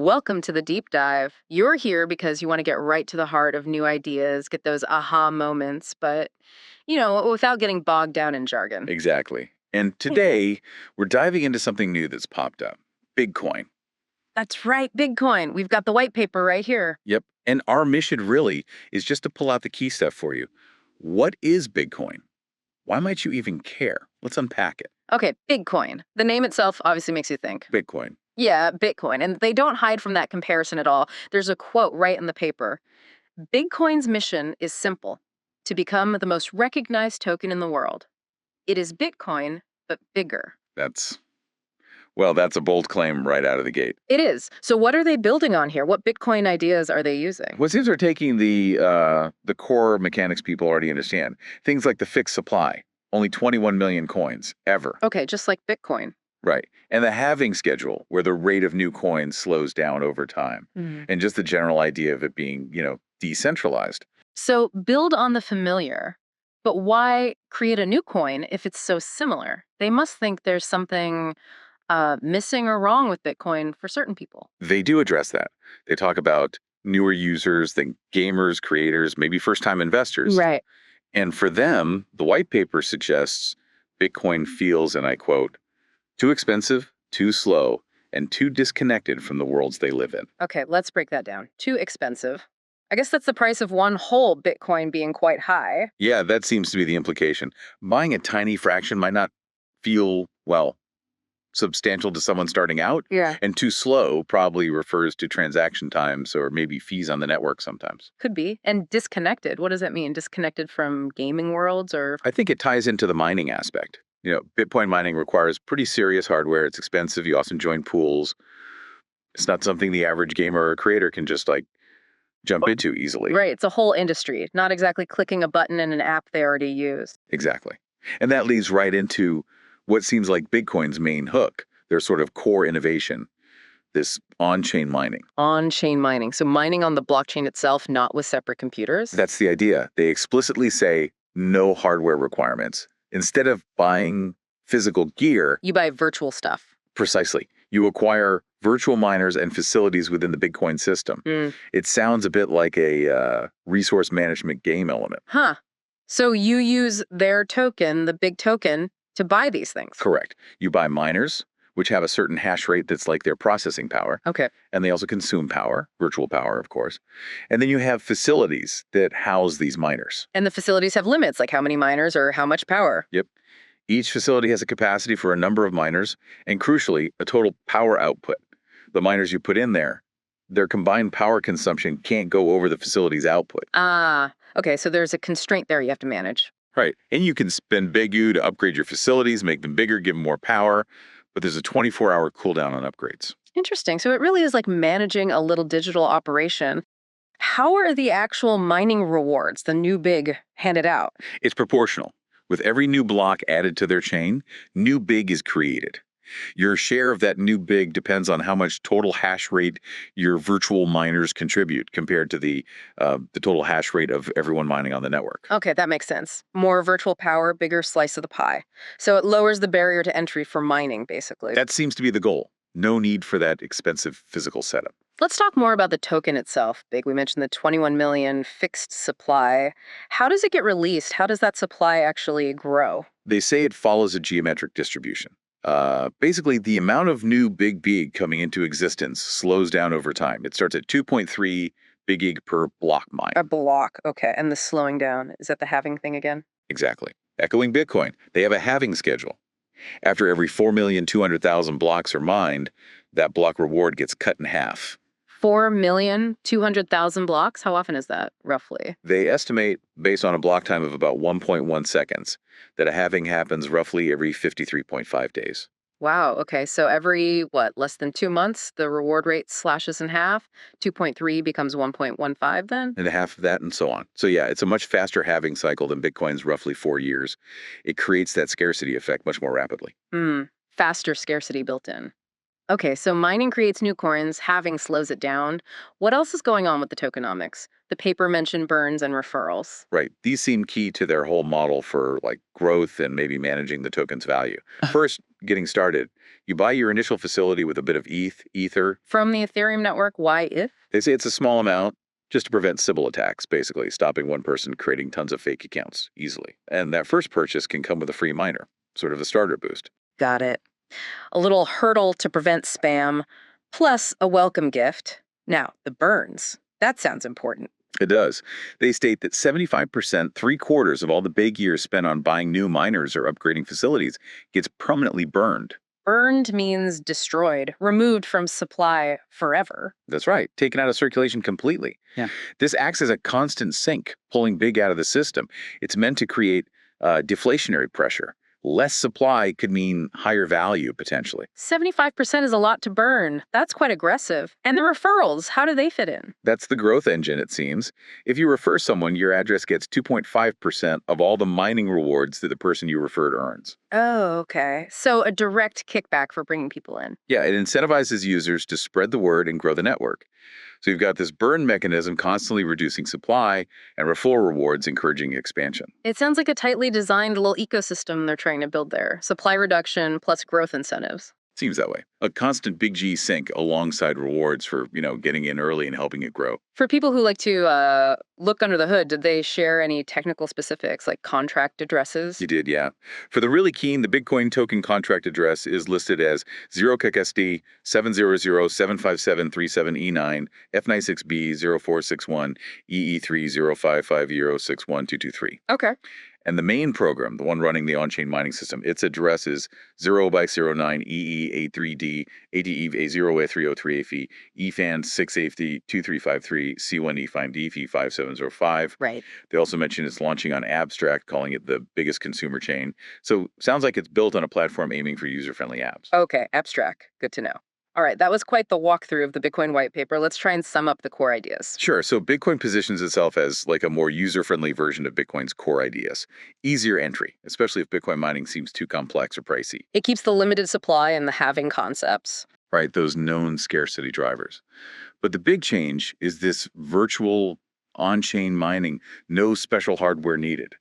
Welcome to the deep dive. You're here because you want to get right to the heart of new ideas, get those aha moments, but, without getting bogged down in jargon. Exactly. And today, we're diving into something new that's popped up, Bigcoin. That's right, Bigcoin. We've got the white paper right here. Yep. And our mission really is just to pull out the key stuff for you. What is Bitcoin? Why might you even care? Let's unpack it. Okay, Bigcoin. The name itself obviously makes you think. Bitcoin. Yeah, Bitcoin. And they don't hide from that comparison at all. There's a quote right in the paper. Bitcoin's mission is simple: to become the most recognized token in the world. It is Bitcoin, but bigger. That's a bold claim right out of the gate. It is. So what are they building on here? What Bitcoin ideas are they using? What seems they're taking the core mechanics people already understand. Things like the fixed supply, only 21 million coins ever. Okay, just like Bitcoin. Right. And the halving schedule, where the rate of new coins slows down over time. And just the general idea of it being, decentralized. So build on the familiar. But why create a new coin if it's so similar? They must think there's something missing or wrong with Bitcoin for certain people. They do address that. They talk about newer users, think gamers, creators, maybe first-time investors. Right. And for them, the white paper suggests Bitcoin feels, and I quote, too expensive, too slow, and too disconnected from the worlds they live in. Okay, let's break that down. Too expensive. I guess that's the price of one whole Bitcoin being quite high. Yeah, that seems to be the implication. Buying a tiny fraction might not feel, substantial to someone starting out. Yeah. And too slow probably refers to transaction times or maybe fees on the network sometimes. Could be. And disconnected. What does that mean? Disconnected from gaming worlds or? I think it ties into the mining aspect. Bitcoin mining requires pretty serious hardware. It's expensive. You often join pools. It's not something the average gamer or creator can just jump into easily. Right. It's a whole industry, not exactly clicking a button in an app they already use. Exactly. And that leads right into what seems like Bitcoin's main hook, their sort of core innovation, this on-chain mining. On-chain mining. So mining on the blockchain itself, not with separate computers? That's the idea. They explicitly say no hardware requirements. Instead of buying physical gear, You buy virtual stuff. precisely, you acquire virtual miners and facilities within the Bitcoin system. It sounds a bit like a resource management game element. Huh. So you use their token, the big token, to buy these things. Correct. You buy miners, which have a certain hash rate that's like their processing power. Okay. And they also consume power, virtual power, of course. And then you have facilities that house these miners. And the facilities have limits, like how many miners or how much power. Yep. Each facility has a capacity for a number of miners, and crucially, a total power output. The miners you put in there, their combined power consumption can't go over the facility's output. Okay, so there's a constraint there you have to manage. Right. And you can spend big U to upgrade your facilities, make them bigger, give them more power, but there's a 24-hour cooldown on upgrades. Interesting. So it really is like managing a little digital operation. How are the actual mining rewards, the new big, handed out? It's proportional. With every new block added to their chain, new big is created. Your share of that new big depends on how much total hash rate your virtual miners contribute compared to the total hash rate of everyone mining on the network. Okay, that makes sense. More virtual power, bigger slice of the pie. So it lowers the barrier to entry for mining, basically. That seems to be the goal. No need for that expensive physical setup. Let's talk more about the token itself, Big. We mentioned the 21 million fixed supply. How does it get released? How does that supply actually grow? They say it follows a geometric distribution. Basically, the amount of new big coming into existence slows down over time. It starts at 2.3 big per block mine. A block, okay. And the slowing down, is that the halving thing again? Exactly. Echoing Bitcoin, they have a halving schedule. After every 4,200,000 blocks are mined, that block reward gets cut in half. 4,200,000 blocks? How often is that, roughly? They estimate, based on a block time of about 1.1 seconds, that a halving happens roughly every 53.5 days. Wow, okay. So every, less than 2 months, the reward rate slashes in half? 2.3 becomes 1.15 then? And half of that and so on. So yeah, it's a much faster halving cycle than Bitcoin's roughly 4 years. It creates that scarcity effect much more rapidly. Faster scarcity built in. Okay, so mining creates new coins, halving slows it down. What else is going on with the tokenomics? The paper mentioned burns and referrals. Right. These seem key to their whole model for like growth and maybe managing the token's value. First, getting started, you buy your initial facility with a bit of ether. From the Ethereum network, why if? They say it's a small amount just to prevent Sybil attacks, basically, stopping one person creating tons of fake accounts easily. And that first purchase can come with a free miner, sort of a starter boost. Got it. A little hurdle to prevent spam, plus a welcome gift. Now, the burns. That sounds important. It does. They state that 75%, three-quarters of all the big years spent on buying new miners or upgrading facilities, gets permanently burned. Burned means destroyed, removed from supply forever. That's right, taken out of circulation completely. Yeah. This acts as a constant sink, pulling big out of the system. It's meant to create deflationary pressure. Less supply could mean higher value potentially. 75% is a lot to burn. That's quite aggressive. And the referrals, how do they fit in? That's the growth engine, it seems. If you refer someone, your address gets 2.5% of all the mining rewards that the person you referred earns. Oh, okay. So a direct kickback for bringing people in. Yeah, it incentivizes users to spread the word and grow the network. So you've got this burn mechanism constantly reducing supply and referral rewards encouraging expansion. It sounds like a tightly designed little ecosystem they're trying to build there. Supply reduction plus growth incentives. Seems that way. A constant big G sync alongside rewards for, getting in early and helping it grow. For people who like to look under the hood, did they share any technical specifics like contract addresses? You did, yeah. For the really keen, the Bitcoin token contract address is listed as 0KKSD 700-75737E9 F96B 0461 EE3055061223. Okay. And the main program, the one running the on-chain mining system, its address is 0x09 EE83D ATEVA0A303AFE EFAN 6AFD2353 C1E5D 5705. Right. They also mentioned it's launching on Abstract, calling it the biggest consumer chain. So sounds like it's built on a platform aiming for user-friendly apps. Okay, abstract. Good to know. All right, that was quite the walkthrough of the Bitcoin white paper. Let's try and sum up the core ideas. Sure. So Bitcoin positions itself as like a more user-friendly version of Bitcoin's core ideas. Easier entry, especially if Bitcoin mining seems too complex or pricey. It keeps the limited supply and the halving concepts. Right? Those known scarcity drivers. But the big change is this virtual on-chain mining, no special hardware needed.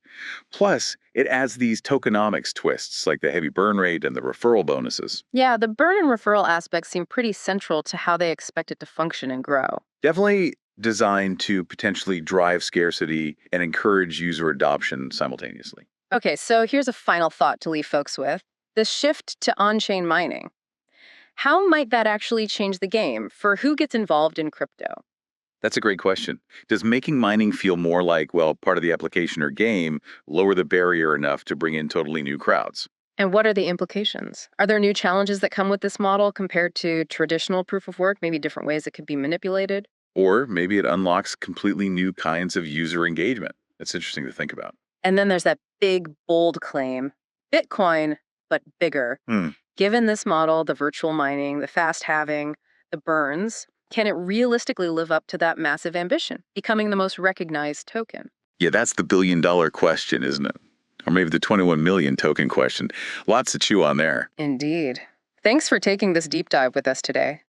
Plus, it adds these tokenomics twists like the heavy burn rate and the referral bonuses. Yeah, the burn and referral aspects seem pretty central to how they expect it to function and grow. Definitely designed to potentially drive scarcity and encourage user adoption simultaneously. Okay, so here's a final thought to leave folks with. The shift to on-chain mining. How might that actually change the game for who gets involved in crypto? That's a great question. Does making mining feel more like, well, part of the application or game, lower the barrier enough to bring in totally new crowds? And what are the implications? Are there new challenges that come with this model compared to traditional proof of work, maybe different ways it could be manipulated? Or maybe it unlocks completely new kinds of user engagement. It's interesting to think about. And then there's that big, bold claim Bitcoin, but bigger. Given this model, the virtual mining, the fast halving, the burns, can it realistically live up to that massive ambition, becoming the most recognized token? Yeah, that's the billion-dollar question, isn't it? Or maybe the 21 million token question. Lots to chew on there. Indeed. Thanks for taking this deep dive with us today.